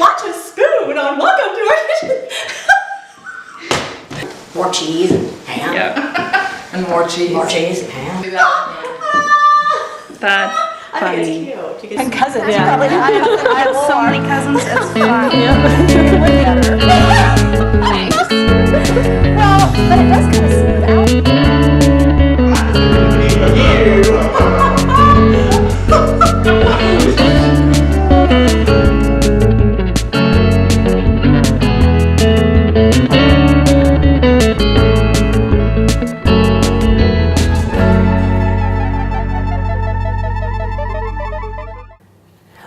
watch us spoon on Welcome to Our Kitchen. More cheese and ham. Yeah. And more cheese. More cheese and ham. That's I funny. think it's cute. You can And cousins, Yeah. probably. I have so many cousins. It's fun. Thanks. Well, but it does kind of smooth out.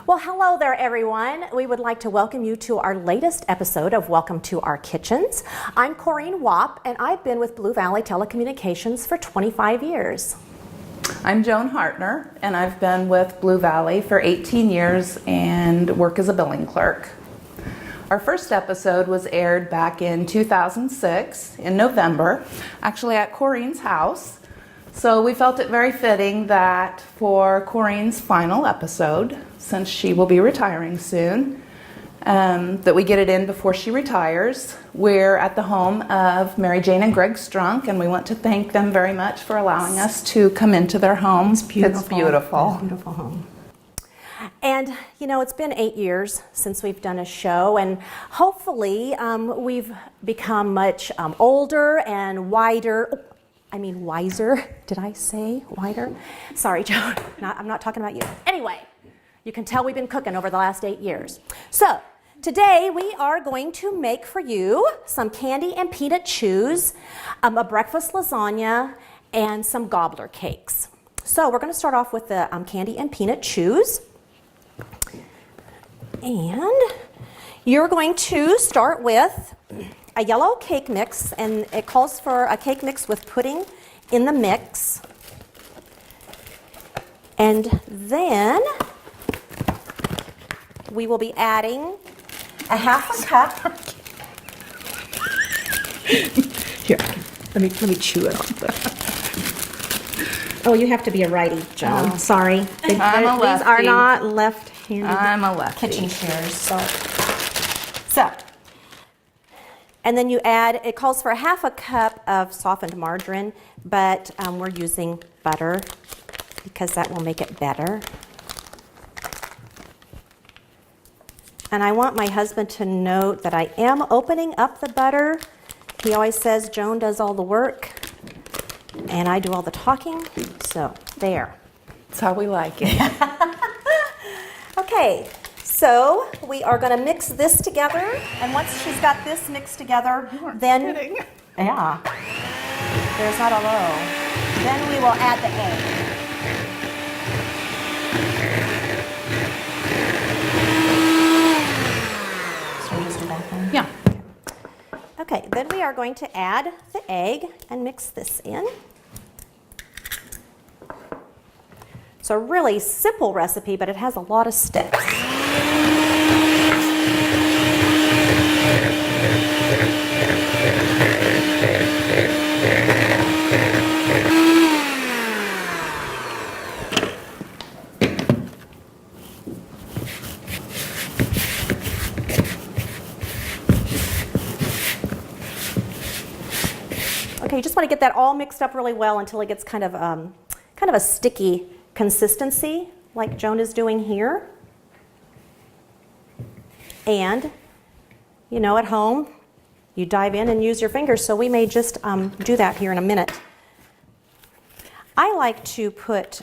Well, hello there, everyone. We would like to welcome you to our latest episode of Welcome to Our Kitchens. I'm Korene Wapp, and I've been with Blue Valley Telecommunications for 25 years. I'm Joan Hartner, and I've been with Blue Valley for 18 years and work as a billing clerk. Our first episode was aired back in 2006 in November, actually at Korene's house. So we felt it very fitting that for Korene's final episode, since she will be retiring soon, that we get it in before she retires. We're at the home of Mary Jane and Greg Strunk, and we want to thank them very much for allowing us to come into their home. It's beautiful. It's beautiful. It's a beautiful home. And, you know, it's been 8 years since we've done a show, and hopefully we've become much older and wiser. Did I say wider? Sorry, Joan. I'm not talking about you. Anyway, you can tell we've been cooking over the last 8 years. So today we are going to make for you some candy and peanut chews, a breakfast lasagna, and some gobbler cakes. So we're going to start off with the candy and peanut chews. And you're going to start with a yellow cake mix, and it calls for a cake mix with pudding in the mix. And then we will be adding a half a cup. Here, let me chew it on. Oh, you have to be a righty, Joan. Oh. Sorry. I'm a These lefty. are not left-handed I'm a lefty. kitchen shears. So, and then you add, it calls for a half a cup of softened margarine, but we're using butter because that will make it better. And I want my husband to note that I am opening up the butter. He always says Joan does all the work and I do all the talking. So there. That's how we like it. Okay, so we are going to mix this together, and once she's got this mixed together, then kidding. Yeah, there's not a low. Then we will add the egg. So we just do that then? Yeah. Okay, then we are going to add the egg and mix this in. It's a really simple recipe, but it has a lot of steps. Okay, you just want to get that all mixed up really well until it gets kind of a sticky consistency, like Joan is doing here. And, you know, at home, you dive in and use your fingers, so we may just do that here in a minute. I like to put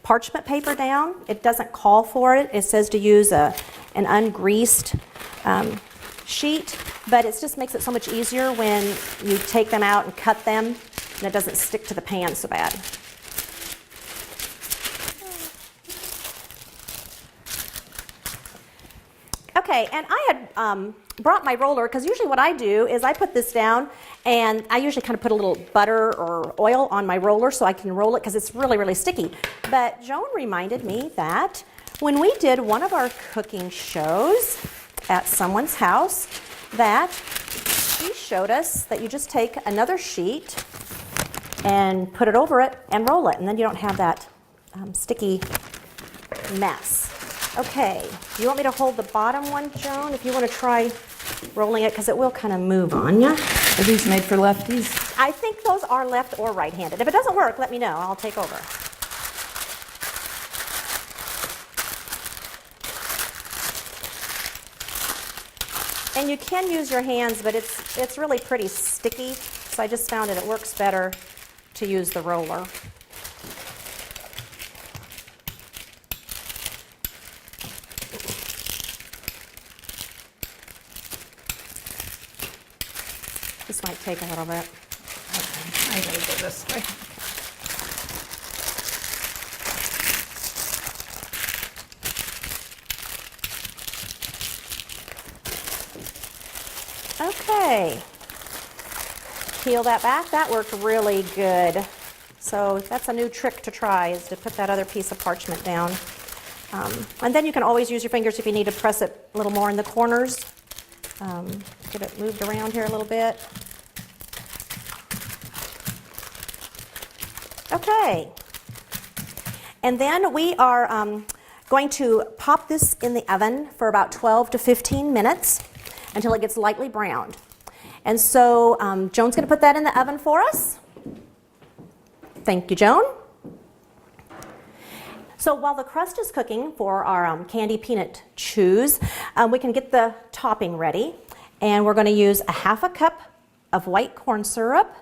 parchment paper down. It doesn't call for it. It says to use an ungreased sheet, but it just makes it so much easier when you take them out and cut them, and it doesn't stick to the pan so bad. Okay, and I had brought my roller, because usually what I do is I put this down, and I usually kind of put a little butter or oil on my roller so I can roll it, because it's really, really sticky. But Joan reminded me that when we did one of our cooking shows at someone's house, that she showed us that you just take another sheet and put it over it and roll it, and then you don't have that sticky mess. Okay, do you want me to hold the bottom one, Joan? If you want to try rolling it, because it will kind of move on you. Are these made for lefties? I think those are left or right-handed. If it doesn't work, let me know. I'll take over. And you can use your hands, but it's really pretty sticky, so I just found it works better to use the roller. This might take a little bit. Okay, I gotta go this way. Okay, peel that back. That worked really good. So that's a new trick to try, is to put that other piece of parchment down. And then you can always use your fingers if you need to press it a little more in the corners. Get it moved around here a little bit. Okay. And then we are going to pop this in the oven for about 12 to 15 minutes until it gets lightly browned. And so Joan's going to put that in the oven for us. Thank you, Joan. So while the crust is cooking for our candy peanut chews, we can get the topping ready. And we're going to use a half a cup of white corn syrup.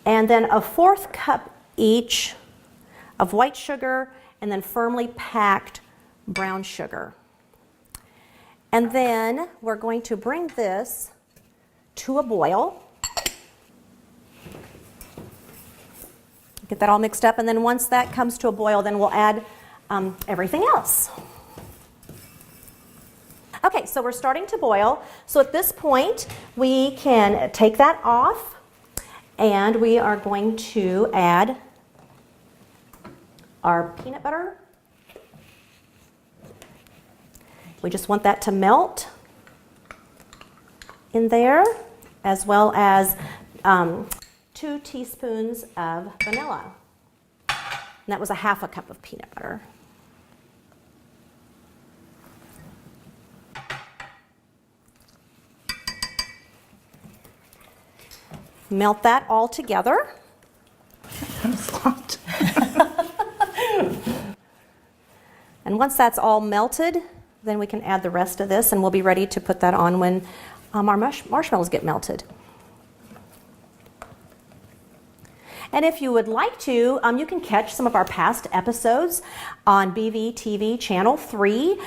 And then a 1/4 cup each of white sugar and then firmly packed brown sugar. And then we're going to bring this to a boil. Get that all mixed up, and then once that comes to a boil, then we'll add everything else. Okay, so we're starting to boil. So at this point, we can take that off, and we are going to add our peanut butter. We just want that to melt in there, as well as 2 teaspoons of vanilla. And that was a half a cup of peanut butter. Melt that all together. And once that's all melted, then we can add the rest of this, and we'll be ready to put that on when our marshmallows get melted. And if you would like to, you can catch some of our past episodes on BVTV Channel 3.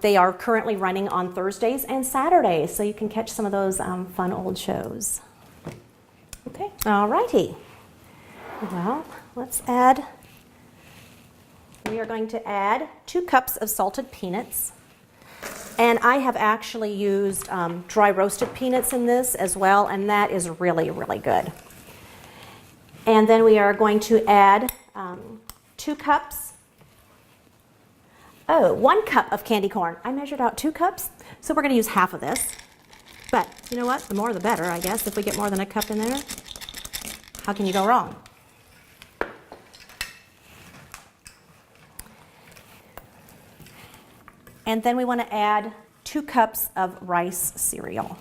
They are currently running on Thursdays and Saturdays, so you can catch some of those fun old shows. Okay, all righty. Well, let's add, we are going to add 2 cups of salted peanuts. And I have actually used dry roasted peanuts in this as well, and that is really, really good. And then we are going to add 2 cups, 1 cup of candy corn. I measured out 2 cups, so we're going to use half of this. But you know what? The more the better, I guess, if we get more than a cup in there. How can you go wrong? And then we want to add 2 cups of rice cereal.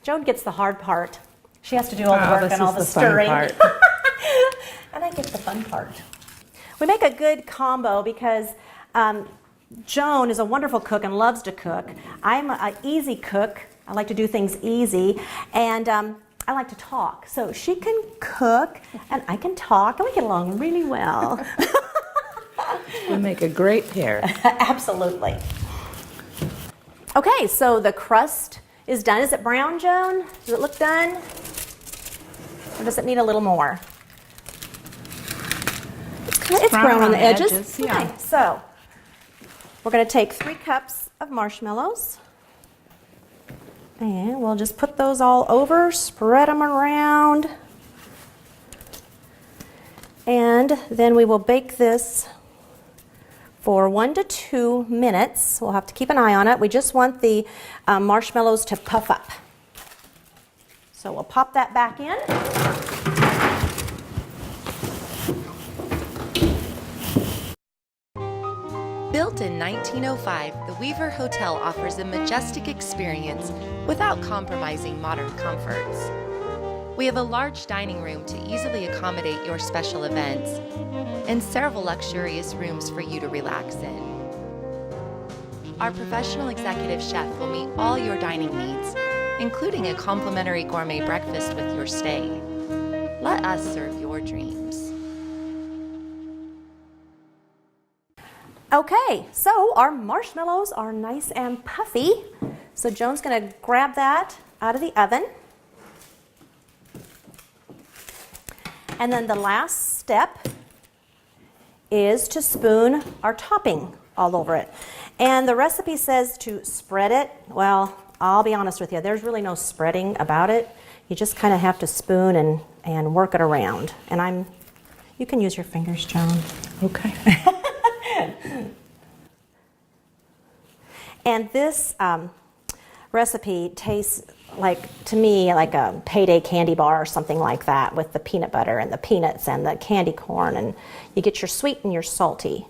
Joan gets the hard part. She has to do all the work and all the stirring. And I get the fun part. We make a good combo because Joan is a wonderful cook and loves to cook. I'm an easy cook. I like to do things easy. And I like to talk. So she can cook and I can talk, and we get along really well. We make a great pair. Absolutely. Okay, so the crust is done. Is it brown, Joan? Does it look done? Or does it need a little more? It's brown on the edges. Yeah. Okay, so we're going to take 3 cups of marshmallows. And we'll just put those all over, spread them around. And then we will bake this for 1 to 2 minutes. We'll have to keep an eye on it. We just want the marshmallows to puff up. So we'll pop that back in. Built in 1905, the Weaver Hotel offers a majestic experience without compromising modern comforts. We have a large dining room to easily accommodate your special events, and several luxurious rooms for you to relax in. Our professional executive chef will meet all your dining needs, including a complimentary gourmet breakfast with your stay. Let us serve your dreams. Okay, so our marshmallows are nice and puffy. So Joan's going to grab that out of the oven. And then the last step is to spoon our topping all over it. And the recipe says to spread it. Well, I'll be honest with you, there's really no spreading about it. You just kind of have to spoon and work it around. And you can use your fingers, Joan. Okay. And this recipe tastes like, to me, like a payday candy bar or something like that, with the peanut butter and the peanuts and the candy corn, and you get your sweet and your salty.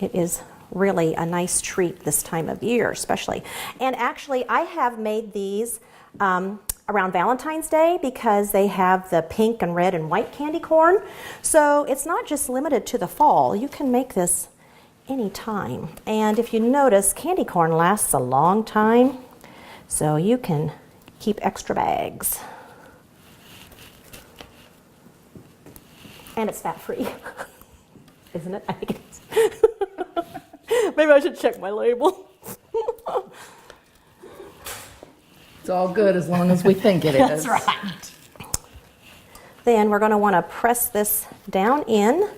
It is really a nice treat this time of year, especially. And actually, I have made these around Valentine's Day because they have the pink and red and white candy corn. So it's not just limited to the fall. You can make this anytime. And if you notice, candy corn lasts a long time, so you can keep extra bags. And it's fat-free, isn't it? I think it is. Maybe I should check my label. It's all good as long as we think it is. That's right. Then we're going to want to press this down in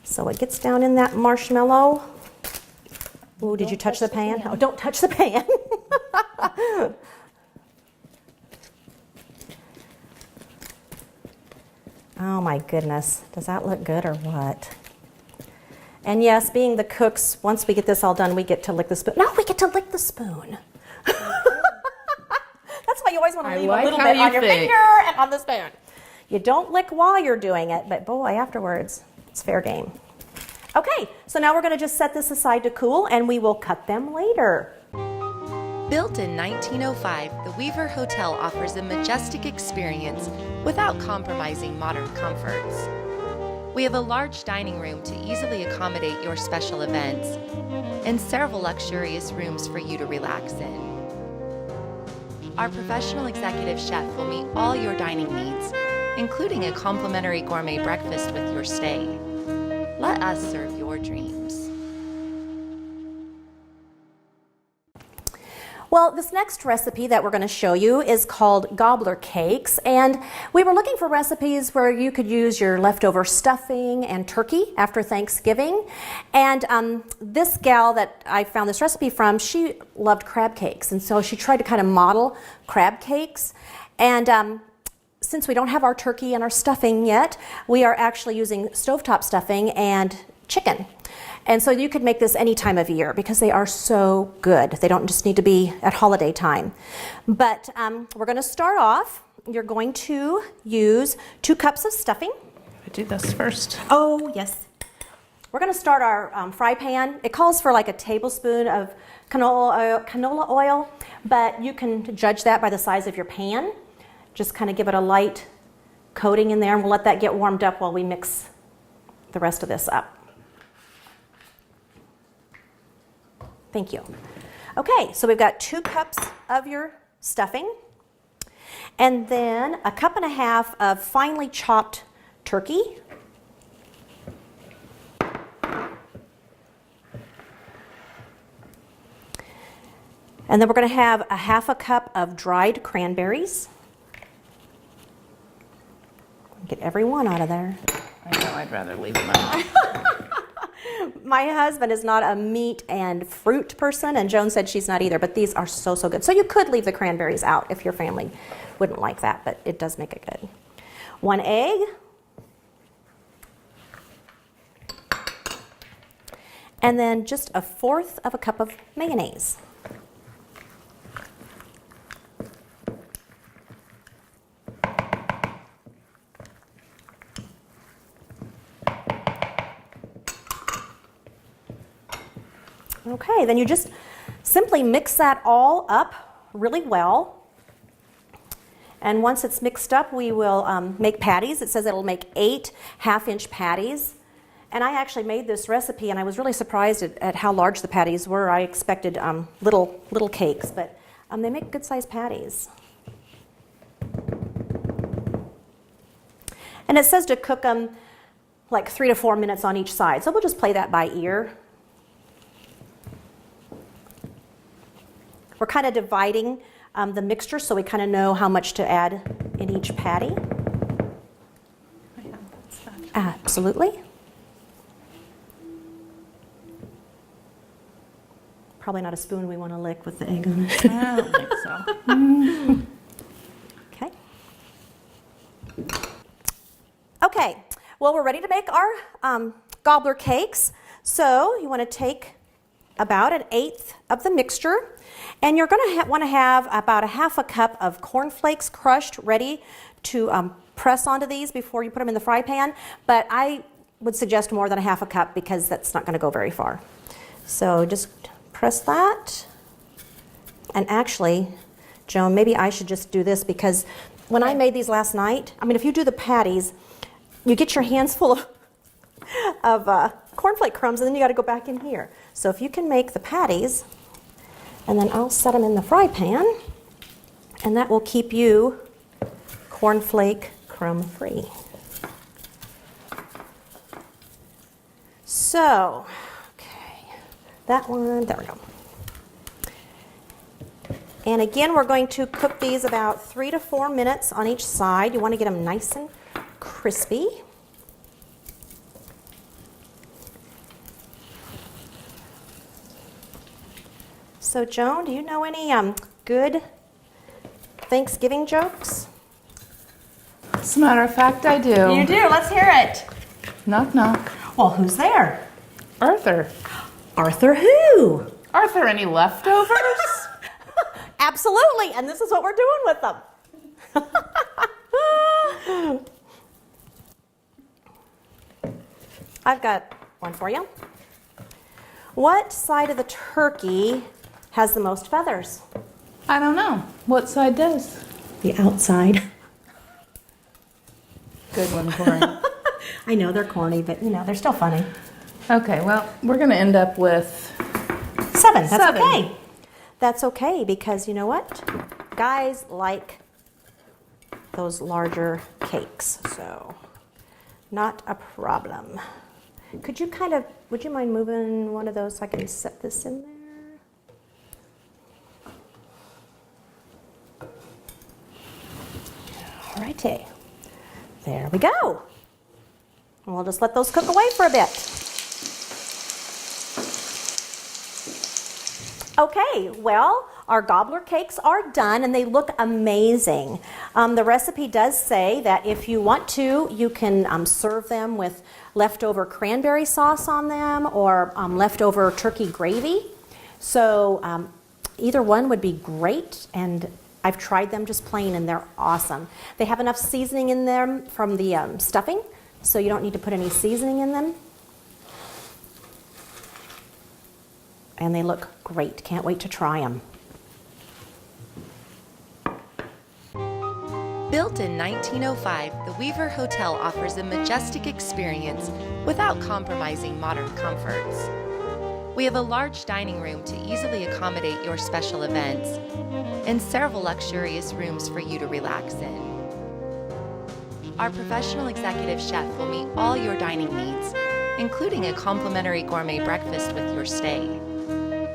so it gets down in that marshmallow. Ooh, did you touch the pan? Oh, don't touch the pan. Oh my goodness, does that look good or what? And yes, being the cooks, once we get this all done, we get to lick the spoon. No, we get to lick the spoon. That's why you always want to leave a little bit on your finger and on the spoon. You don't lick while you're doing it, but boy, afterwards, it's fair game. Okay, so now we're going to just set this aside to cool, and we will cut them later. Built in 1905, the Weaver Hotel offers a majestic experience without compromising modern comforts. We have a large dining room to easily accommodate your special events, and several luxurious rooms for you to relax in. Our professional executive chef will meet all your dining needs, including a complimentary gourmet breakfast with your stay. Let us serve your dreams. Well, this next recipe that we're going to show you is called gobbler cakes, and we were looking for recipes where you could use your leftover stuffing and turkey after Thanksgiving. And this gal that I found this recipe from, she loved crab cakes, and so she tried to kind of model crab cakes. And since we don't have our turkey and our stuffing yet, we are actually using stovetop stuffing and chicken. And so you could make this any time of year because they are so good. They don't just need to be at holiday time. But we're going to start off. You're going to use 2 cups of stuffing. I do this first. Oh, yes. We're going to start our fry pan. It calls for like a tablespoon of canola oil, but you can judge that by the size of your pan. Just kind of give it a light coating in there, and we'll let that get warmed up while we mix the rest of this up. Thank you. Okay, so we've got 2 cups of your stuffing, and then a 1.5 cups of finely chopped turkey. And then we're going to have a 1/2 cup of dried cranberries. Get every one out of there. I know, I'd rather leave them out. My husband is not a meat and fruit person, and Joan said she's not either, but these are so, so good. So you could leave the cranberries out if your family wouldn't like that, but it does make it good. 1 egg. And then just 1/4 of a cup of mayonnaise. Okay, then you just simply mix that all up really well. And once it's mixed up, we will make patties. It says it'll make 8 half-inch patties. And I actually made this recipe, and I was really surprised at how large the patties were. I expected little cakes, but they make good-sized patties. And it says to cook them like 3 to 4 minutes on each side. So we'll just play that by ear. We're kind of dividing the mixture so we kind of know how much to add in each patty. Absolutely. Probably not a spoon we want to lick with the egg on it. I don't think so. Okay. Okay, well, we're ready to make our gobbler cakes. So you want to take about 1/8 of the mixture, and you're going to want to have about 1/2 cup of cornflakes crushed, ready to press onto these before you put them in the fry pan. But I would suggest more than 1/2 cup because that's not going to go very far. So just press that. And actually, Joan, maybe I should just do this because when I made these last night, I mean, if you do the patties, you get your hands full of cornflake crumbs, and then you got to go back in here. So if you can make the patties, and then I'll set them in the fry pan, and that will keep you cornflake crumb free. So, okay, that one, there we go. And again, we're going to cook these about 3 to 4 minutes on each side. You want to get them nice and crispy. So Joan, do you know any good Thanksgiving jokes? As a matter of fact, I do. You do. Let's hear it. Knock, knock. Well, who's there? Arthur. Arthur who? Arthur, any leftovers? Absolutely, and this is what we're doing with them. I've got one for you. What side of the turkey has the most feathers? I don't know. What side does? The outside. Good one, Korene. I know they're corny, but you know, they're still funny. Okay, well, we're going to end up with 7. That's 7. okay. That's okay because you know what? Guys like those larger cakes, so not a problem. Could you would you mind moving one of those so I can set this in there? All righty. There we go. And we'll just let those cook away for a bit. Okay, well, our gobbler cakes are done and they look amazing. The recipe does say that if you want to, you can serve them with leftover cranberry sauce on them or leftover turkey gravy. So either one would be great, and I've tried them just plain and they're awesome. They have enough seasoning in them from the stuffing, so you don't need to put any seasoning in them. And they look great. Can't wait to try them. Built in 1905, the Weaver Hotel offers a majestic experience without compromising modern comforts. We have a large dining room to easily accommodate your special events, and several luxurious rooms for you to relax in. Our professional executive chef will meet all your dining needs, including a complimentary gourmet breakfast with your stay.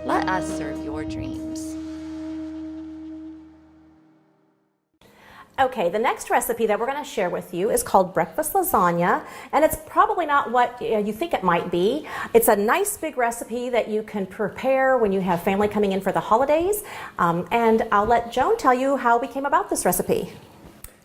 Let us serve your dreams. Okay, the next recipe that we're going to share with you is called breakfast lasagna, and it's probably not what you think it might be. It's a nice big recipe that you can prepare when you have family coming in for the holidays, and I'll let Joan tell you how we came about this recipe.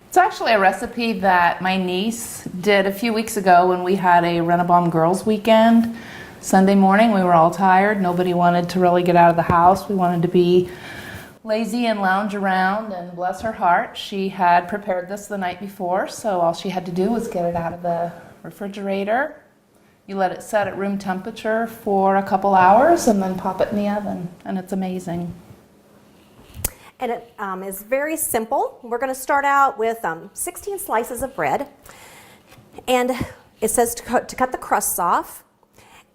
It's actually a recipe that my niece did a few weeks ago when we had a Rent-A-Bomb Girls Weekend. Sunday morning, we were all tired. Nobody wanted to really get out of the house. We wanted to be lazy and lounge around, and bless her heart, she had prepared this the night before, so all she had to do was get it out of the refrigerator. You let it set at room temperature for a couple hours and then pop it in the oven, and it's amazing. And it is very simple. We're going to start out with 16 slices of bread, and it says to cut the crusts off.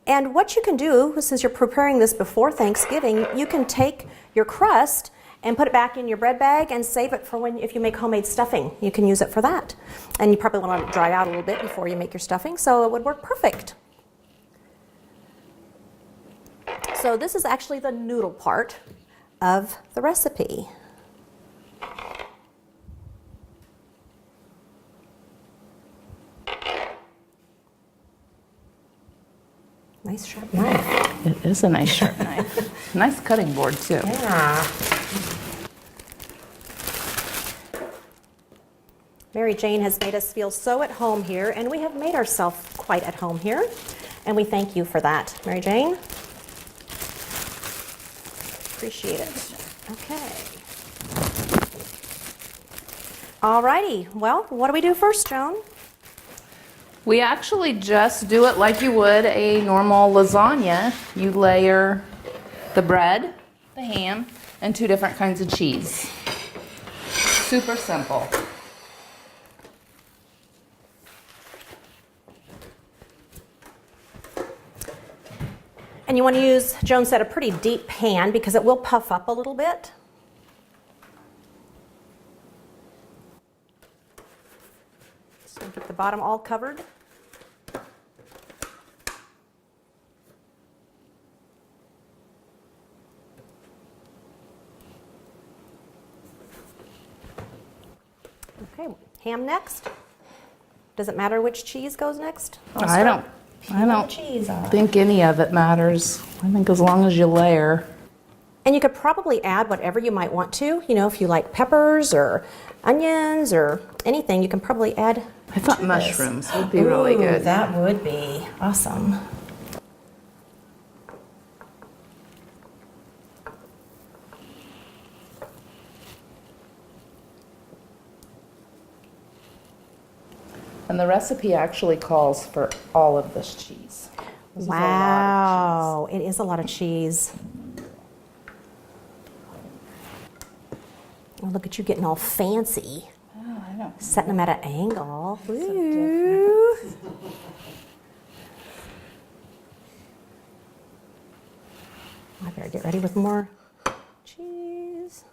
And what you can do, since you're preparing this before Thanksgiving, you can take your crust and put it back in your bread bag and save it for when, if you make homemade stuffing, you can use it for that. And you probably want to dry out a little bit before you make your stuffing, so it would work perfect. So this is actually the noodle part of the recipe. Nice sharp knife. It is a nice sharp knife. Nice cutting board too. Yeah. Mary Jane has made us feel so at home here, and we have made ourselves quite at home here, and we thank you for that, Mary Jane. Appreciate it. Okay. Alrighty, well, what do we do first, Joan? We actually just do it like you would a normal lasagna. You layer the bread, the ham, and 2 different kinds of cheese. Super simple. And you want to use, Joan said, a pretty deep pan because it will puff up a little bit. So get the bottom all covered. Okay, ham next. Does it matter which cheese goes next? I don't Cheese off. think any of it matters. I think as long as you layer. And you could probably add whatever you might want to. You know, if you like peppers or onions or anything, you can probably add. I thought mushrooms would be really good. That would be awesome. And the recipe actually calls for all of this cheese. This is a lot of Wow, it is a lot of cheese. Oh, look at you getting all fancy. Oh, I know. Setting them at an angle. So Ooh. I better get ready with more cheese.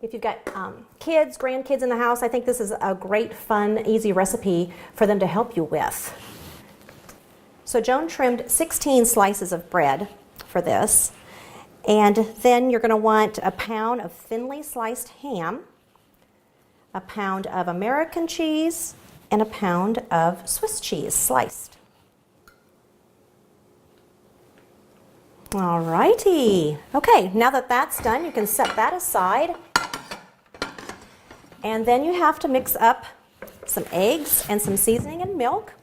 If you've got kids, grandkids in the house, I think this is a great, fun, easy recipe for them to help you with. So Joan trimmed 16 slices of bread for this. And then you're going to want a pound of thinly sliced ham, a pound of American cheese, and a pound of Swiss cheese sliced. All righty. Okay, now that that's done, you can set that aside. And then you have to mix up some eggs and some seasoning and milk.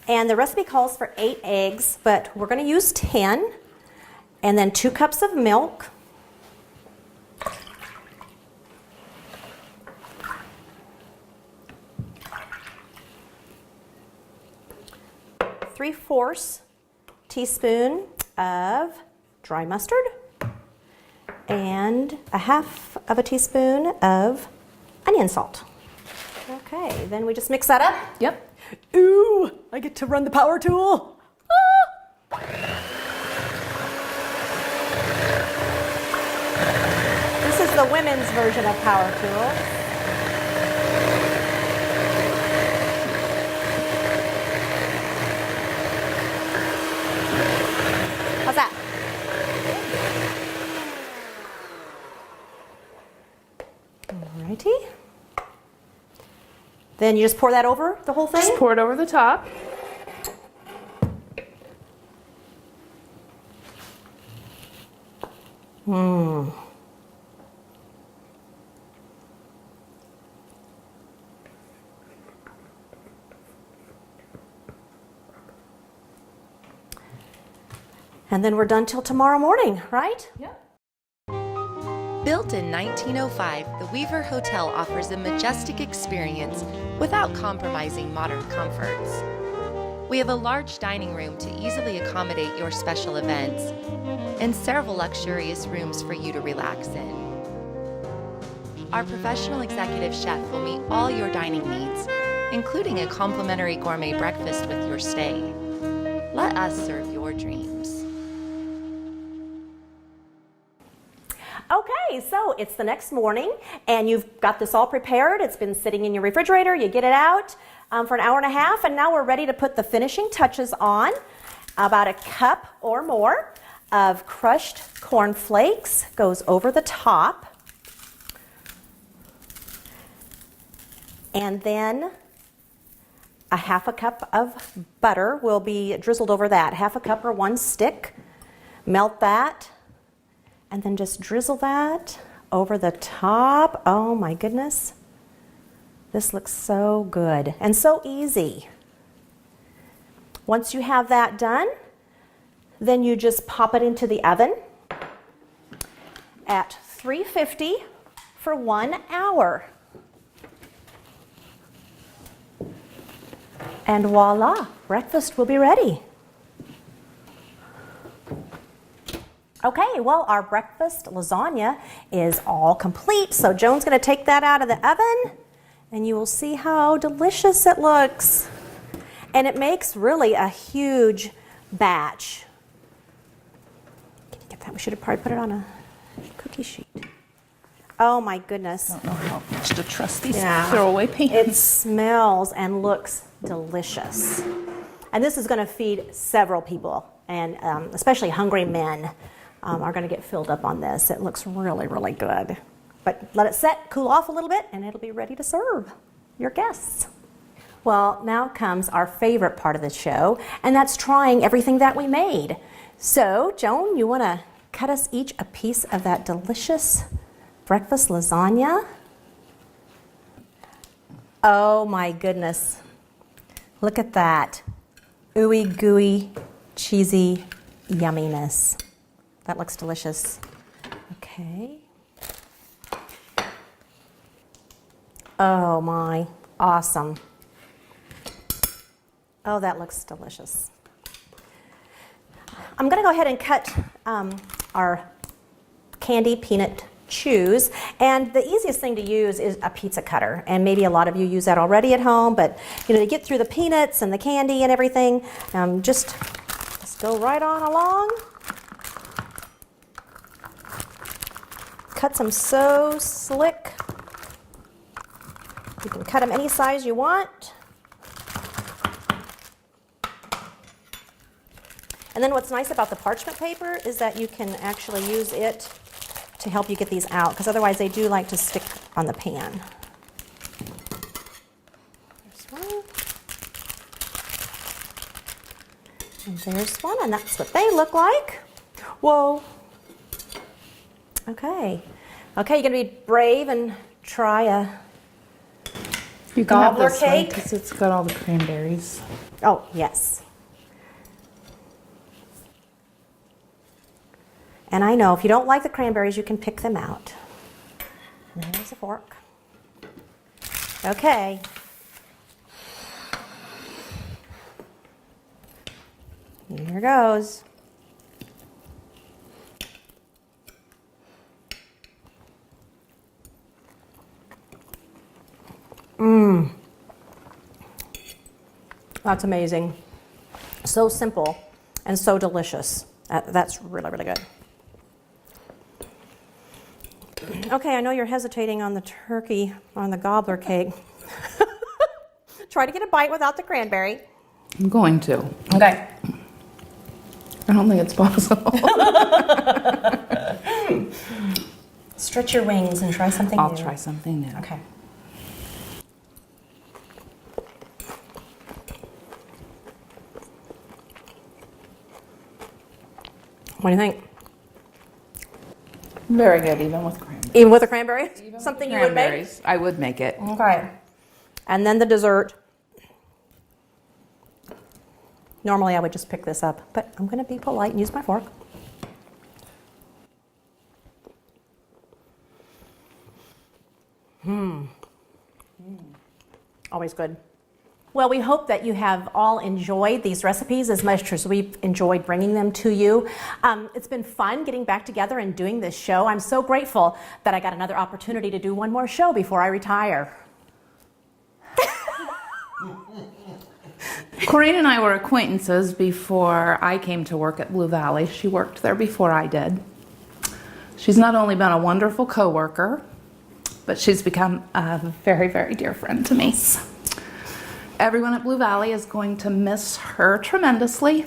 And the recipe calls for 8 eggs, but we're going to use 10. And then 2 cups of milk. Three-fourths teaspoon of dry mustard. And a half of a teaspoon of onion salt. Okay, then we just mix that up. Yep. Ooh, I get to run the power tool. Ah. This is the women's version of power tool. How's that? Alrighty. Then you just pour that over the whole thing? Just pour it over the top. And then we're done till tomorrow morning, right? Yep. Built in 1905, the Weaver Hotel offers a majestic experience without compromising modern comforts. We have a large dining room to easily accommodate your special events, and several luxurious rooms for you to relax in. Our professional executive chef will meet all your dining needs, including a complimentary gourmet breakfast with your stay. Let us serve your dreams. Okay, so it's the next morning and you've got this all prepared. It's been sitting in your refrigerator. You get it out for an hour and a half, and now we're ready to put the finishing touches on. About a cup or more of crushed corn flakes goes over the top. And then a half a cup of butter will be drizzled over that. Half a cup or 1 stick. Melt that. And then just drizzle that over the top. Oh my goodness. This looks so good and so easy. Once you have that done, then you just pop it into the oven at 350 for 1 hour. And voila, breakfast will be ready. Okay, well, our breakfast lasagna is all complete. So Joan's going to take that out of the oven, and you will see how delicious it looks. And it makes really a huge batch. Can you get that? We should have probably put it on a cookie sheet. Oh my goodness. I don't know how much to trust these Yeah. throwaway pans. It smells and looks delicious. And this is going to feed several people, and especially hungry men are going to get filled up on this. It looks really, really good. But let it set, cool off a little bit, and it'll be ready to serve your guests. Well, now comes our favorite part of the show, and that's trying everything that we made. So, Joan, you want to cut us each a piece of that delicious breakfast lasagna? Oh my goodness. Look at that. Ooey gooey, cheesy yumminess. That looks delicious. Okay. Oh my, awesome. Oh, that looks delicious. I'm going to go ahead and cut our candy peanut chews, and the easiest thing to use is a pizza cutter, and maybe a lot of you use that already at home, but you know, to get through the peanuts and the candy and everything, just go right on along. Cuts them so slick. You can cut them any size you want. And then what's nice about the parchment paper is that you can actually use it to help you get these out, because otherwise they do like to stick on the pan. There's one. And there's one, and that's what they look like. Whoa. Okay. Okay, you're going to be brave and try a You can have gobbler this one cake. because it's got all the cranberries. Oh, yes. And I know if you don't like the cranberries, you can pick them out. And there's a fork. Okay. Here goes. Mmm. That's amazing. So simple and so delicious. That's really, really good. Okay, I know you're hesitating on the turkey, on the gobbler cake. Try to get a bite without the cranberry. I'm going to. Okay. I don't think it's possible. Stretch your wings and try something new. I'll try something new. Okay. What do you think? Very good, even with cranberries. Even with the cranberry? Even Something with you would make? cranberries. I would make it. Okay. And then the dessert. Normally I would just pick this up, but I'm going to be polite and use my fork. Always good. Well, we hope that you have all enjoyed these recipes as much as we've enjoyed bringing them to you. It's been fun getting back together and doing this show. I'm so grateful that I got another opportunity to do one more show before I retire. Korene and I were acquaintances before I came to work at Blue Valley. She worked there before I did. She's not only been a wonderful coworker, but she's become a very, very dear friend to me. Everyone at Blue Valley is going to miss her tremendously,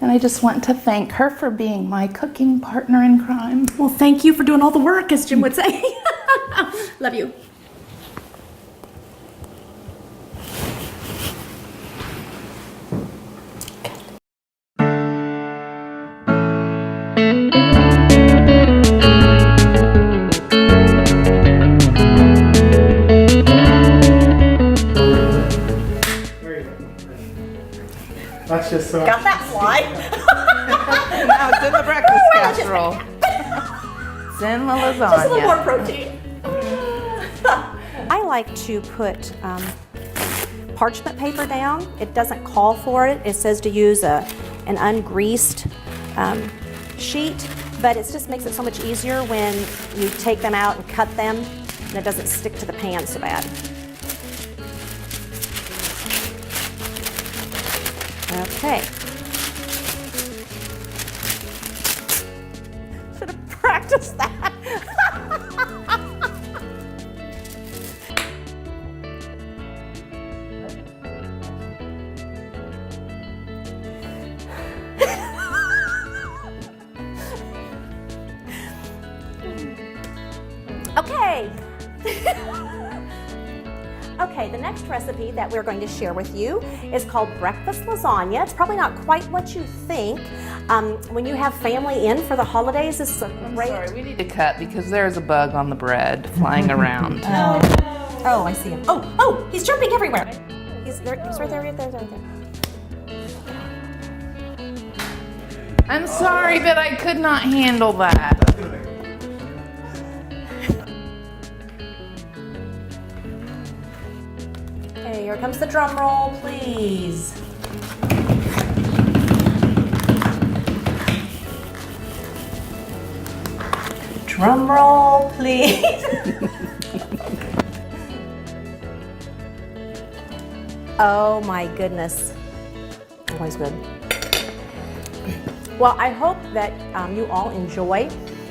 and I just want to thank her for being my cooking partner in crime. Well, thank you for doing all the work, as Jim would say. Love you. That's just so. Got that fly? Now it's in the breakfast casserole. It's in the lasagna. Just a little more protein. I like to put parchment paper down. It doesn't call for it. It says to use an ungreased sheet, but it just makes it so much easier when you take them out and cut them, and it doesn't stick to the pan so bad. Okay. Should have practiced that. Okay. Okay, the next recipe that we're going to share with you is called breakfast lasagna. It's probably not quite what you think. When you have family in for the holidays, this is a great... I'm sorry, we need to cut because there's a bug on the bread flying around. Oh, I see him. Oh, he's jumping everywhere. He's right there, right there. I'm sorry, but I could not handle that. Okay, here comes the drum roll, please. Drum roll, please. Oh my goodness. Always good. Well, I hope that you all enjoy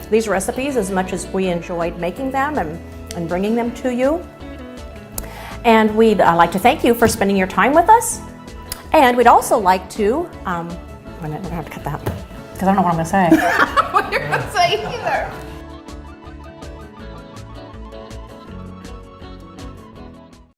these recipes as much as we enjoyed making them and bringing them to you. And we'd like to thank you for spending your time with us. And we'd also like to, we're going to have to cut that because I don't know what I'm going to say. What you're going to say either.